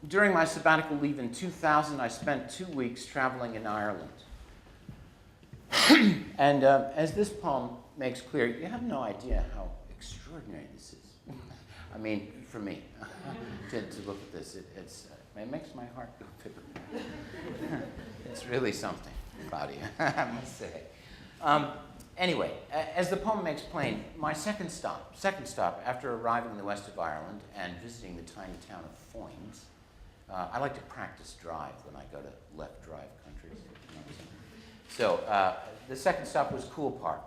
During my sabbatical leave in 2000, I spent 2 weeks traveling in Ireland. And as this poem makes clear, you have no idea how extraordinary this is. I mean, for me, to look at this, it makes my heart go bigger. It's really something, Claudia, I must say. Anyway, as the poem makes plain, my second stop after arriving in the west of Ireland and visiting the tiny town of Foynes. I like to practice drive when I go to left drive countries. You know what I'm saying? So the second stop was Coole Park,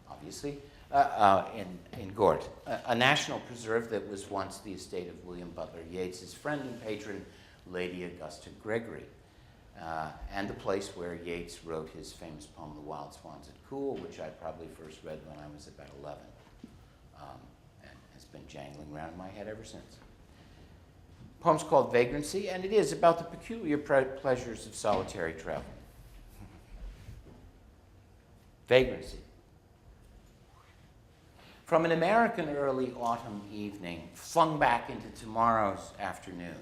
obviously, in Gort, a national preserve that was once the estate of William Butler Yeats' friend and patron, Lady Augusta Gregory, and the place where Yeats wrote his famous poem, The Wild Swans at Coole, which I probably first read when I was about 11, and it's been jangling around in my head ever since. The poem's called Vagrancy, and it is about the peculiar pleasures of solitary travel. Vagrancy. From an American early autumn evening, flung back into tomorrow's afternoon,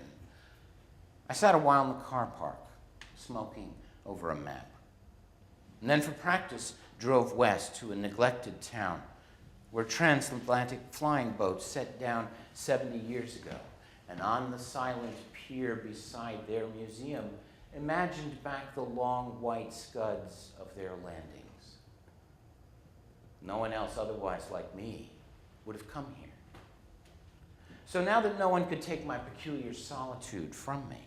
I sat a while in the car park, smoking over a map. And then for practice, drove west to a neglected town where transatlantic flying boats set down 70 years ago, and on the silent pier beside their museum, imagined back the long white scuds of their landings. No one else otherwise like me would have come here. So now that no one could take my peculiar solitude from me,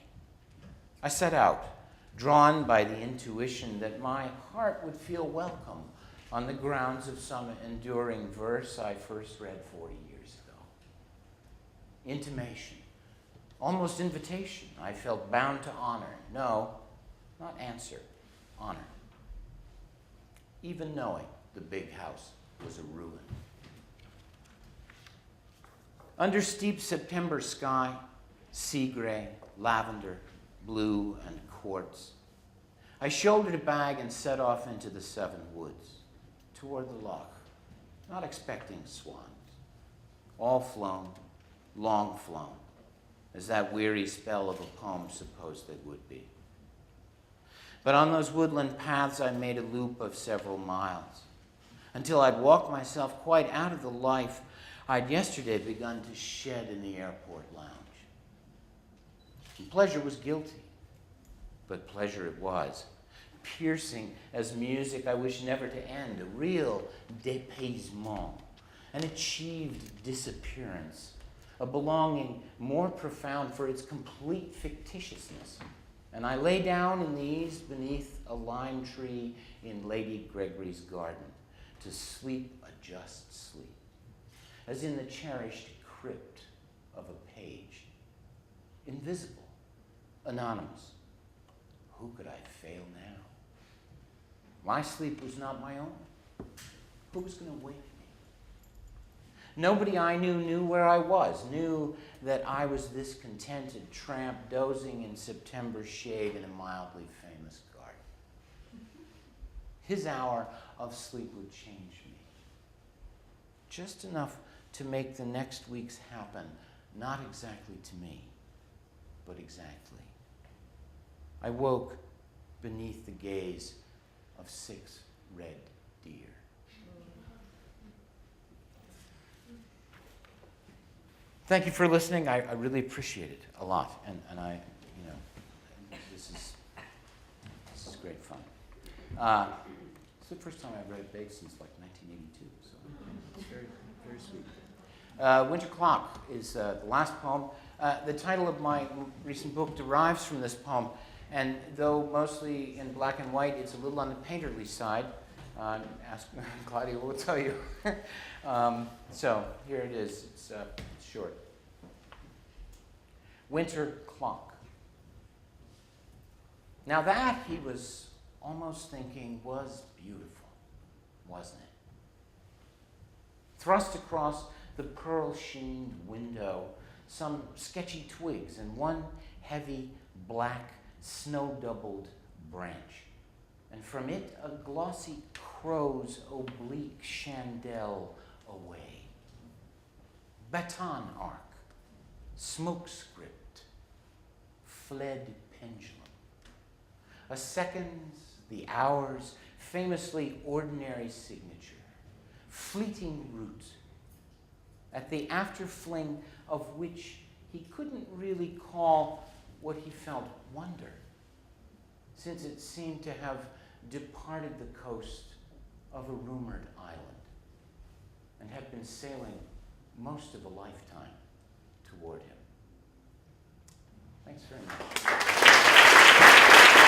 I set out, drawn by the intuition that my heart would feel welcome on the grounds of some enduring verse I first read 40 years ago. Intimation, almost invitation, I felt bound to honor. No, not answer, honor. Even knowing the big house was a ruin. Under steep September sky, sea gray, lavender, blue, and quartz, I shouldered a bag and set off into the Seven Woods, toward the loch, not expecting swans. All flown, long flown, as that weary spell of a poem supposed they would be. But on those woodland paths I made a loop of several miles, until I'd walked myself quite out of the life I'd yesterday begun to shed in the airport lounge. And pleasure was guilty, but pleasure it was, piercing as music I wish never to end, a real dépaysement, an achieved disappearance, a belonging more profound for its complete fictitiousness. And I lay down in the east beneath a lime tree in Lady Gregory's garden to sleep a just sleep, as in the cherished crypt of a page, invisible, anonymous. Who could I fail now? My sleep was not my own. Who was going to wake me? Nobody I knew where I was, knew that I was this contented tramp dozing in September shade in a mildly famous garden. His hour of sleep would change me, just enough to make the next weeks happen, not exactly to me, but exactly. I woke beneath the gaze of 6 red deer. Thank you for listening. I really appreciate it a lot, and I, this is great fun. It's the first time I've read a big since like 1982, so it's very, very sweet. Winter Clock is the last poem. The title of my recent book derives from this poem, and though mostly in black and white, it's a little on the painterly side. Ask Claudia will tell you. So here it is. It's short. Winter Clock. Now that, he was almost thinking, was beautiful, wasn't it? Thrust across the pearl-sheened window, some sketchy twigs and one heavy, black, snow-doubled branch, and from it a glossy crow's oblique chandelle away. Baton arc, smoke script, fled pendulum. A second's, the hour's, famously ordinary signature, fleeting root, at the afterfling of which he couldn't really call what he felt wonder, since it seemed to have departed the coast of a rumored island and had been sailing most of a lifetime toward him. Thanks very much.